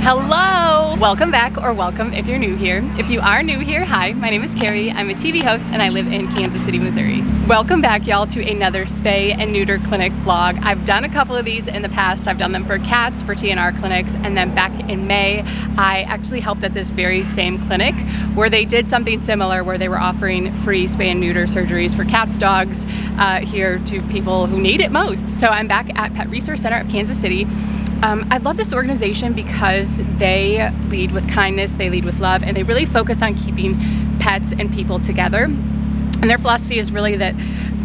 Hello! Welcome back, or welcome if you're new here. If you are new here, hi, my name is Carrie. I'm a TV host and I live in Kansas City, Missouri. Welcome back, y'all, to another spay and neuter clinic vlog. I've done a couple of these in the past. I've done them for cats, for TNR clinics, and then back in May, I actually helped at this very same clinic where they did something similar, where they were offering free spay and neuter surgeries for cats, dogs, here to people who need it most. So I'm back at Pet Resource Center of Kansas City. I love this organization because they lead with kindness, they lead with love, and they really focus on keeping pets and people together. And their philosophy is really that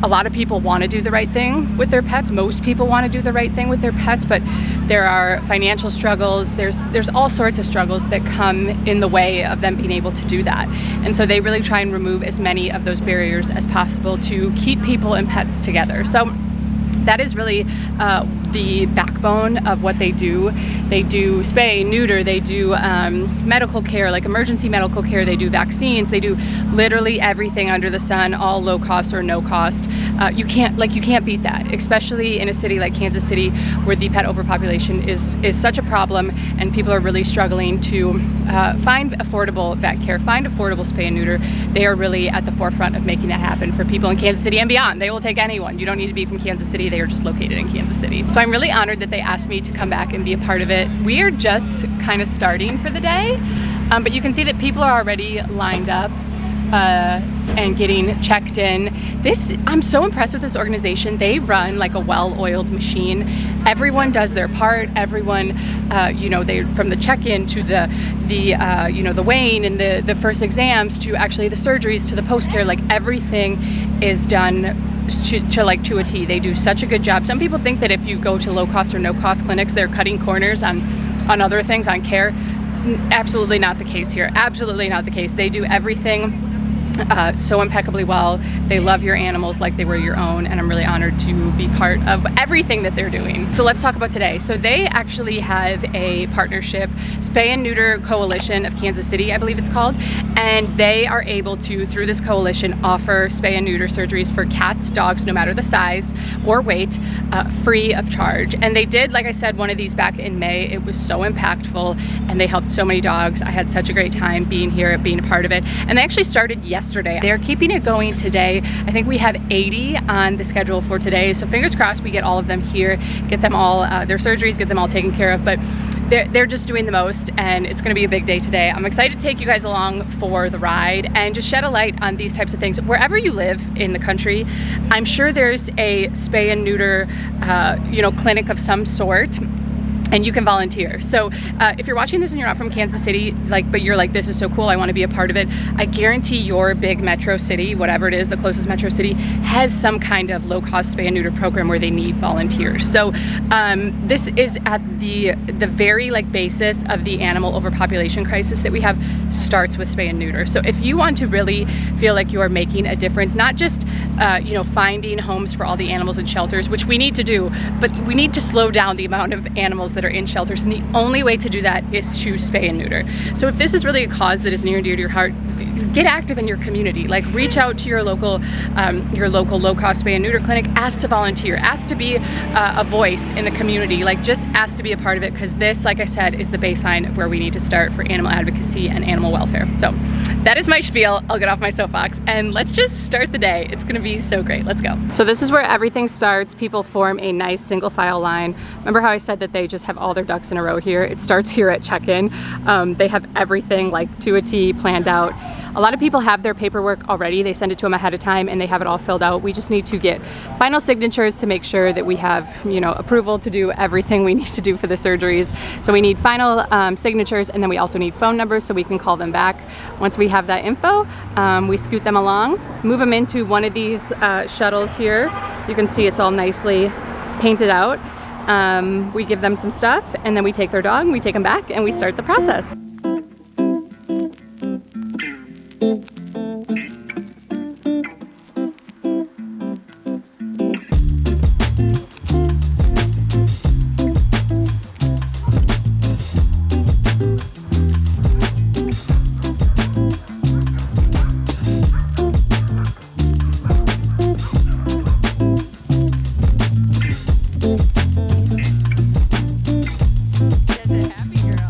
a lot of people want to do the right thing with their pets. Most people want to do the right thing with their pets, but there are financial struggles, there's all sorts of struggles that come in the way of them being able to do that. And so they really try and remove as many of those barriers as possible to keep people and pets together. So that is really the backbone of what they do. They do spay, neuter, they do medical care, like emergency medical care, they do vaccines, they do literally everything under the sun, all low cost or no cost. You can't beat that, especially in a city like Kansas City where the pet overpopulation is such a problem and people are really struggling to find affordable vet care, find affordable spay and neuter. They are really at the forefront of making that happen for people in Kansas City and beyond. They will take anyone. You don't need to be from Kansas City. They are just located in Kansas City. So I'm really honored that they asked me to come back and be a part of it. We are just kind of starting for the day, but you can see that people are already lined up and getting checked in. I'm so impressed with this organization. They run like a well-oiled machine. Everyone does their part. Everyone, they from the check-in to the weighing and the first exams to actually the surgeries to the post-care, like everything is done to a T. They do such a good job. Some people think that if you go to low cost or no cost clinics, they're cutting corners on other things, on care. Absolutely not the case here. Absolutely not the case. They do everything so impeccably well. They love your animals like they were your own, and I'm really honored to be part of everything that they're doing. So let's talk about today. So they actually have a partnership, Spay and Neuter Coalition of Kansas City, I believe it's called, and they are able to, through this coalition, offer spay and neuter surgeries for cats, dogs, no matter the size or weight, free of charge. And they did, like I said, one of these back in May. It was so impactful, and they helped so many dogs. I had such a great time being here, being a part of it. And they actually started yesterday. They're keeping it going today. I think we have 80 on the schedule for today. So fingers crossed we get all of them here, get them all, their surgeries, get them all taken care of. But they're just doing the most, and it's gonna be a big day today. I'm excited to take you guys along for the ride and just shed a light on these types of things. Wherever you live in the country, I'm sure there's a spay and neuter, clinic of some sort, and you can volunteer. So if you're watching this and you're not from Kansas City, but you're like, this is so cool, I want to be a part of it, I guarantee your big metro city, whatever it is, the closest metro city, has some kind of low-cost spay and neuter program where they need volunteers. So this is at the very basis of the animal overpopulation crisis that we have, starts with spay and neuter. So if you want to really feel like you are making a difference, not just finding homes for all the animals in shelters, which we need to do, but we need to slow down the amount of animals that are in shelters, and the only way to do that is to spay and neuter. So if this is really a cause that is near and dear to your heart, get active in your community. Reach out to your local low-cost spay and neuter clinic. Ask to volunteer. Ask to be a voice in the community. Just ask to be a part of it, because this, like I said, is the baseline of where we need to start for animal advocacy and animal welfare. So that is my spiel. I'll get off my soapbox and let's just start the day. It's gonna be so great. Let's go. So this is where everything starts. People form a nice single file line. Remember how I said that they just have all their ducks in a row here? It starts here at check-in. They have everything to a T planned out. A lot of people have their paperwork already. They send it to them ahead of time and they have it all filled out. We just need to get final signatures to make sure that we have, approval to do everything we need to do for the surgeries. So we need final signatures, and then we also need phone numbers so we can call them back. Once we have that info, we scoot them along, move them into one of these shuttles here. You can see it's all nicely painted out. We give them some stuff, and then we take their dog, we take them back, and we start the process. That's a happy girl.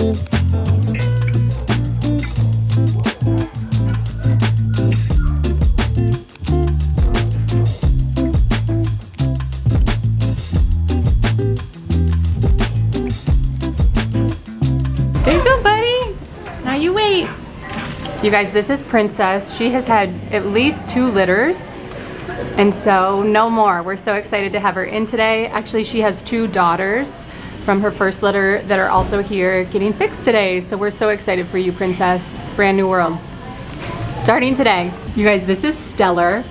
There you go, buddy. Now you wait. You guys, this is Princess. She has had at least 2 litters, and so no more. We're so excited to have her in today. Actually, she has 2 daughters from her first litter that are also here getting fixed today. So we're so excited for you, Princess. Brand new world. Starting today. You guys, this is Stellar.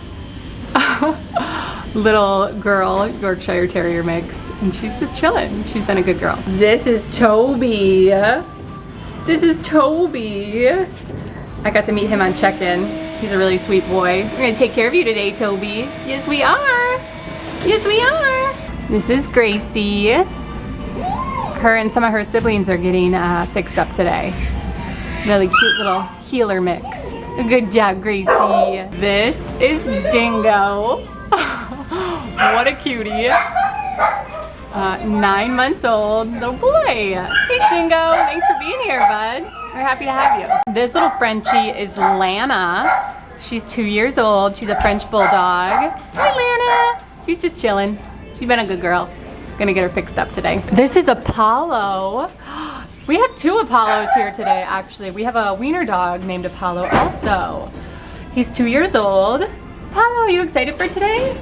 Little girl, Yorkshire Terrier mix, and she's just chilling. She's been a good girl. This is Toby. This is Toby. I got to meet him on check-in. He's a really sweet boy. We're gonna take care of you today, Toby. Yes, we are. Yes, we are. This is Gracie. Her and some of her siblings are getting fixed up today. Really cute little healer mix. Good job, Gracie. This is Dingo. What a cutie. 9 months old little boy. Hey, Dingo. Thanks for being here, bud. We're happy to have you. This little Frenchie is Lana. She's 2 years old. She's a French bulldog. Hi, Lana. She's just chilling. She's been a good girl. Gonna get her fixed up today. This is Apollo. We have 2 Apollos here today, actually. We have a wiener dog named Apollo also. He's 2 years old. Apollo, are you excited for today?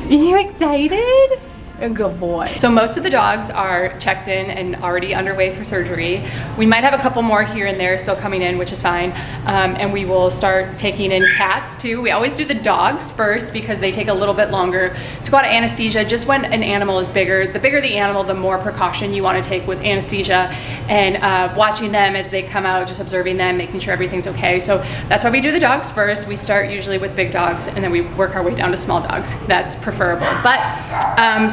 Are you excited? A good boy. So most of the dogs are checked in and already underway for surgery. We might have a couple more here and there still coming in, which is fine. And we will start taking in cats too. We always do the dogs first because they take a little bit longer to go out of anesthesia. Just when an animal is bigger, the bigger the animal, the more precaution you want to take with anesthesia and watching them as they come out, just observing them, making sure everything's okay. So that's why we do the dogs first. We start usually with big dogs and then we work our way down to small dogs. That's preferable. But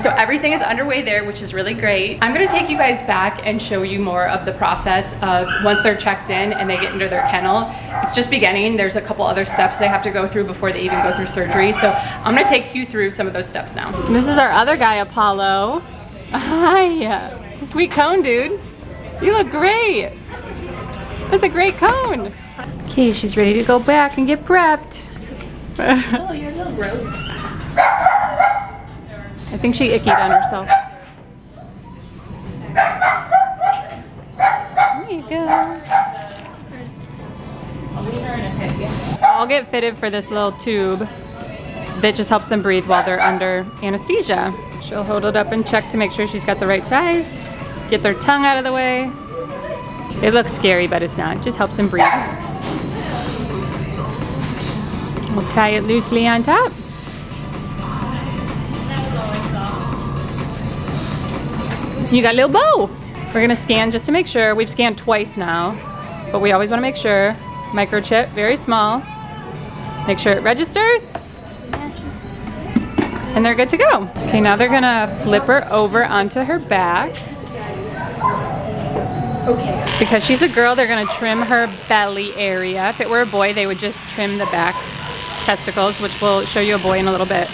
so everything is underway there, which is really great. I'm gonna take you guys back and show you more of the process of once they're checked in and they get into their kennel. It's just beginning. There's a couple other steps they have to go through before they even go through surgery. So I'm gonna take you through some of those steps now. And this is our other guy, Apollo. Hi, sweet cone, dude. You look great. That's a great cone. Okay, she's ready to go back and get prepped. Oh, you're a little gross. I think she ickied on herself. There you go. I'll get fitted for this little tube that just helps them breathe while they're under anesthesia. She'll hold it up and check to make sure she's got the right size. Get their tongue out of the way. It looks scary, but it's not. It just helps them breathe. We'll tie it loosely on top. You got a little bow. We're gonna scan just to make sure. We've scanned twice now, but we always wanna make sure. Microchip, very small. Make sure it registers. And they're good to go. Okay, now they're gonna flip her over onto her back. Okay. Because she's a girl, they're gonna trim her belly area. If it were a boy, they would just trim the back testicles, which we'll show you a boy in a little bit.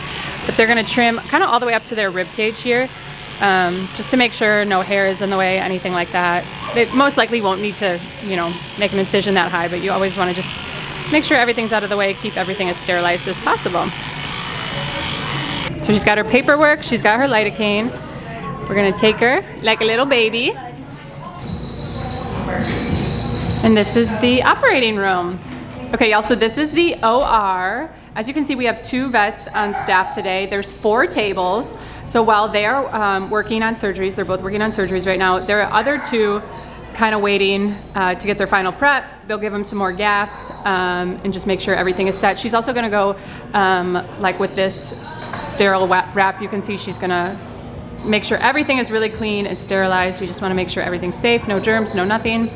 But they're gonna trim kind of all the way up to their rib cage here. Just to make sure no hair is in the way, anything like that. They most likely won't need to, you know, make an incision that high, but you always want to just make sure everything's out of the way, keep everything as sterilized as possible. So she's got her paperwork, she's got her lidocaine. We're gonna take her like a little baby. And this is the operating room. Okay, y'all, so this is the OR. As you can see, we have 2 vets on staff today. There's 4 tables. So while they're working on surgeries, they're both working on surgeries right now, there are other 2 kind of waiting to get their final prep. They'll give them some more gas and just make sure everything is set. She's also gonna go, like with this sterile wrap, you can see she's gonna make sure everything is really clean and sterilized. We just wanna make sure everything's safe, no germs, no nothing.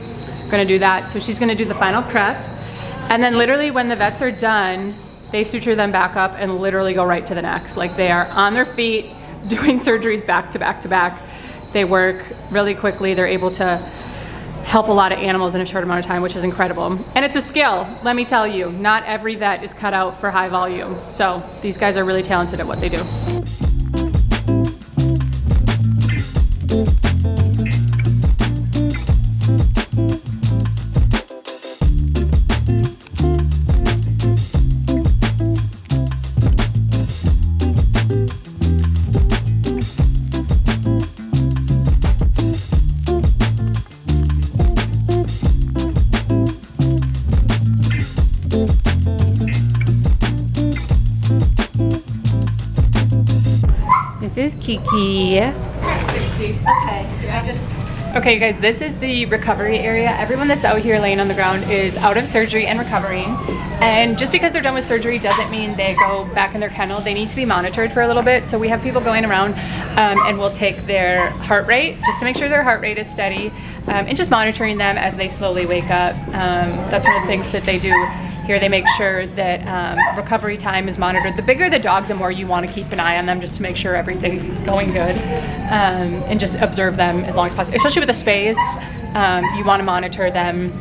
Gonna do that. So she's gonna do the final prep. And then literally when the vets are done, they suture them back up and literally go right to the next. Like they are on their feet doing surgeries back to back to back. They work really quickly. They're able to help a lot of animals in a short amount of time, which is incredible. And it's a skill, let me tell you. Not every vet is cut out for high volume. So these guys are really talented at what they do. Kiki. 60. Okay. Okay, you guys, this is the recovery area. Everyone that's out here laying on the ground is out of surgery and recovering. And just because they're done with surgery doesn't mean they go back in their kennel. They need to be monitored for a little bit. So we have people going around and we'll take their heart rate just to make sure their heart rate is steady and just monitoring them as they slowly wake up. That's one of the things that they do here. They make sure that recovery time is monitored. The bigger the dog, the more you want to keep an eye on them just to make sure everything's going good and just observe them as long as possible. Especially with the spays, you want to monitor them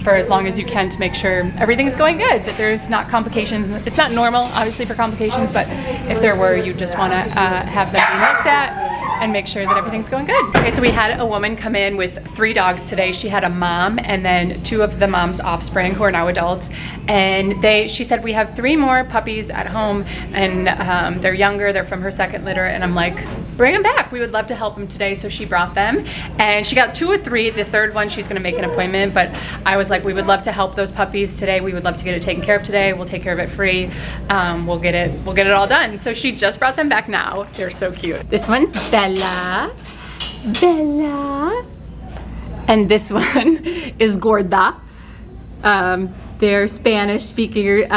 for as long as you can to make sure everything's going good, that there's not complications. It's not normal, obviously, for complications, but if there were, you just want to have them be looked at and make sure that everything's going good. Okay, so we had a woman come in with 3 dogs today. She had a mom and then 2 of the mom's offspring who are now adults. And she said, we have 3 more puppies at home and they're younger, they're from her second litter. And I'm like, bring them back. We would love to help them today. So she brought them and she got 2 or 3. The third one, she's gonna make an appointment, but I was like, we would love to help those puppies today. We would love to get it taken care of today. We'll take care of it free. We'll get it all done. So she just brought them back now. They're so cute. This one's Bella. And this one is Gorda. They're Spanish speaking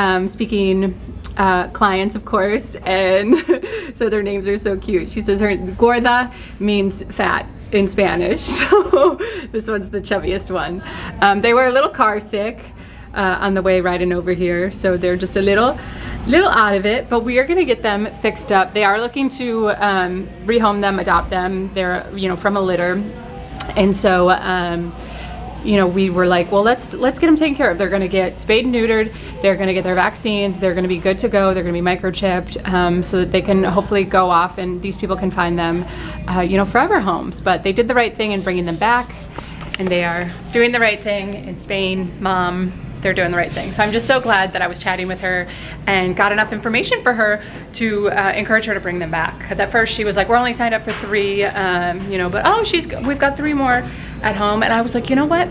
clients, of course, and so their names are so cute. She says her Gorda means fat in Spanish, so this one's the chubbiest one. They were a little car sick on the way riding over here, so they're just a little out of it, but we are gonna get them fixed up. They are looking to rehome them, adopt them. They're, from a litter, and so we were like, well, let's get them taken care of. They're gonna get spayed and neutered. They're gonna get their vaccines. They're gonna be good to go. They're gonna be microchipped so that they can hopefully go off and these people can find them, forever homes. But they did the right thing in bringing them back, and they are doing the right thing in Spain. Mom, they're doing the right thing. So I'm just so glad that I was chatting with her and got enough information for her to encourage her to bring them back. Because at first she was like, we're only signed up for 3, but we've got 3 more at home. And I was like, you know what?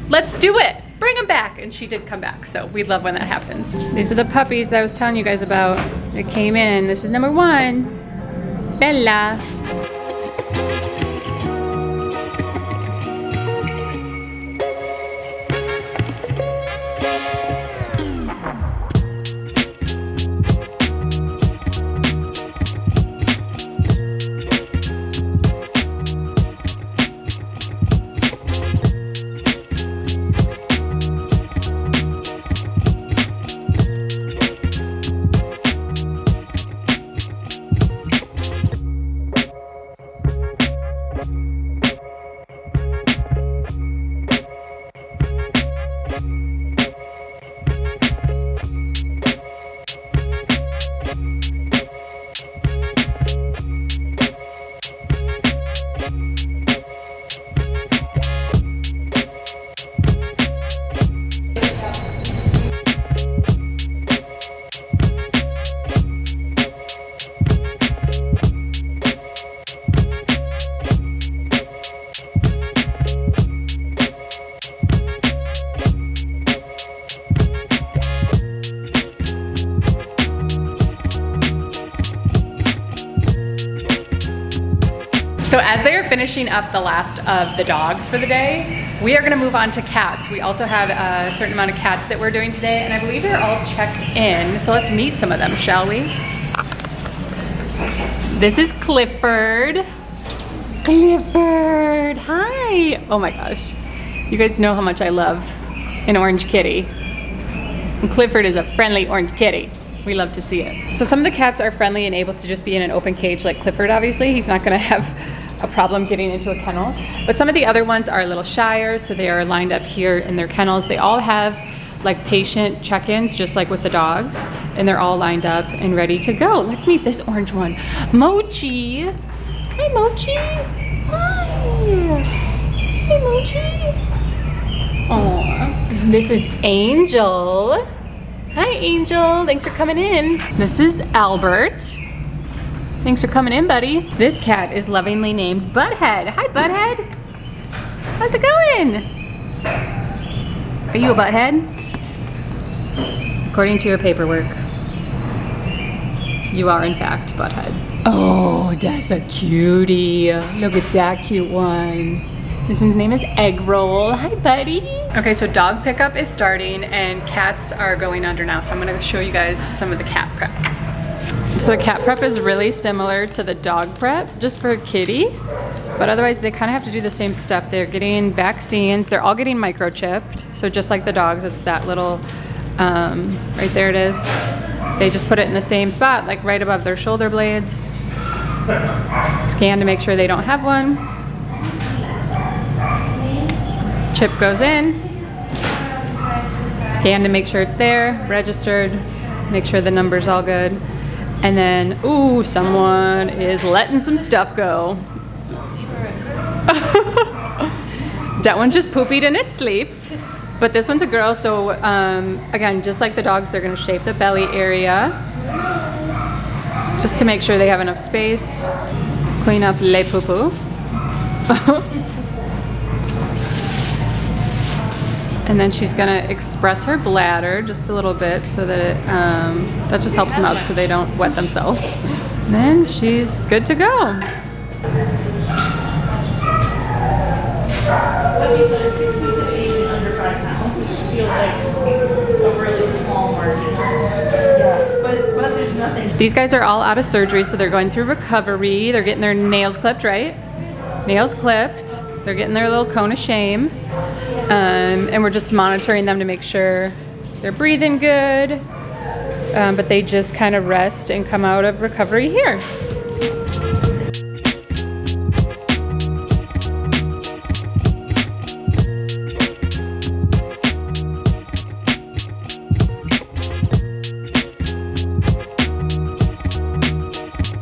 Let's do it. Bring them back. And she did come back. So we love when that happens. These are the puppies that I was telling you guys about that came in. This is number 1, Bella. So as they are finishing up the last of the dogs for the day, we are gonna move on to cats. We also have a certain amount of cats that we're doing today, and I believe they're all checked in. So let's meet some of them, shall we? This is Clifford. Clifford, hi. Oh my gosh. You guys know how much I love an orange kitty. And Clifford is a friendly orange kitty. We love to see it. So some of the cats are friendly and able to just be in an open cage like Clifford, obviously. He's not gonna have a problem getting into a kennel. But some of the other ones are a little shyer, so they are lined up here in their kennels. They all have like patient check-ins, just like with the dogs, and they're all lined up and ready to go. Let's meet this orange one, Mochi. Hi, Mochi. Hi. Hey, Mochi. Aw. This is Angel. Hi, Angel. Thanks for coming in. This is Albert. Thanks for coming in, buddy. This cat is lovingly named Butthead. Hi, Butthead. How's it going? Are you a butthead? According to your paperwork, you are in fact Butthead. Oh, that's a cutie. Look at that cute one. This one's name is Egg Roll. Hi, buddy. Okay, so dog pickup is starting and cats are going under now. So I'm gonna show you guys some of the cat prep. So the cat prep is really similar to the dog prep, just for a kitty. But otherwise they kind of have to do the same stuff. They're getting vaccines. They're all getting microchipped. So just like the dogs, it's that little, right there it is. They just put it in the same spot, like right above their shoulder blades. Scan to make sure they don't have one. Chip goes in. Scan to make sure it's there, registered, make sure the number's all good. And then, ooh, someone is letting some stuff go. That one just poopied in its sleep. But this one's a girl, so again, just like the dogs, they're gonna shape the belly area just to make sure they have enough space. Clean up les poo-poo. And then she's gonna express her bladder just a little bit so that it, that just helps them out so they don't wet themselves. And then she's good to go. Puppies that are 6 weeks of age and under 5 pounds, it just feels like a really small margin. Yeah, but there's nothing. These guys are all out of surgery, so they're going through recovery. They're getting their nails clipped, right? Nails clipped. They're getting their little cone of shame. And we're just monitoring them to make sure they're breathing good. But they just kind of rest and come out of recovery here.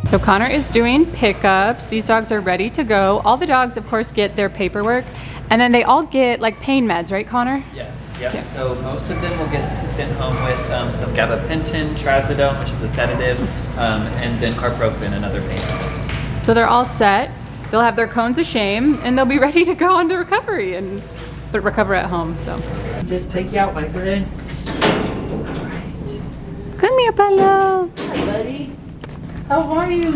So Connor is doing pickups. These dogs are ready to go. All the dogs, of course, get their paperwork, and then they all get like pain meds, right, Connor? Yes, yep. Yeah. So most of them will get sent home with some gabapentin, trazodone, which is a sedative, and then carprofen, another pain med. So they're all set. They'll have their cones of shame, and they'll be ready to go into recovery but recover at home. So Just take you out, my friend. come here, Palo. Hi, buddy. How are you?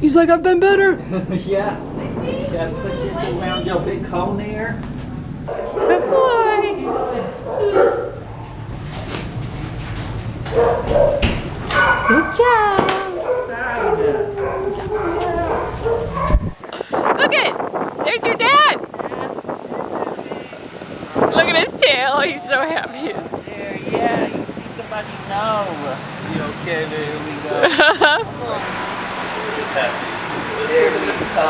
He's like, I've been better. Yeah. Yeah, put this around your big cone there. Good boy. Good job. Look it. There's your dad. Look at his tail. He's so happy. There, yeah. You see somebody? No. You okay? There we go. There we go.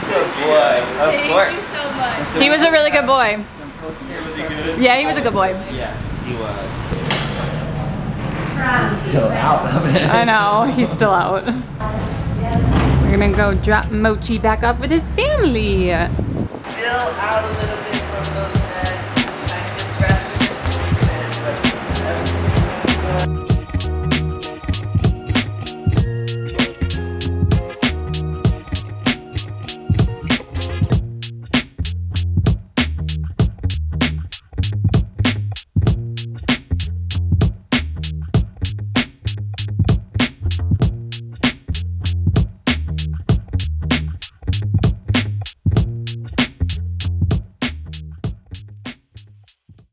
Good boy. Of course. Thank you so much. He was a really good boy. Was he good? Yeah, he was a good boy. Yes, he was. Still out of it. I know, he's still out. We're gonna go drop Mochi back off with his family. Still out a little bit.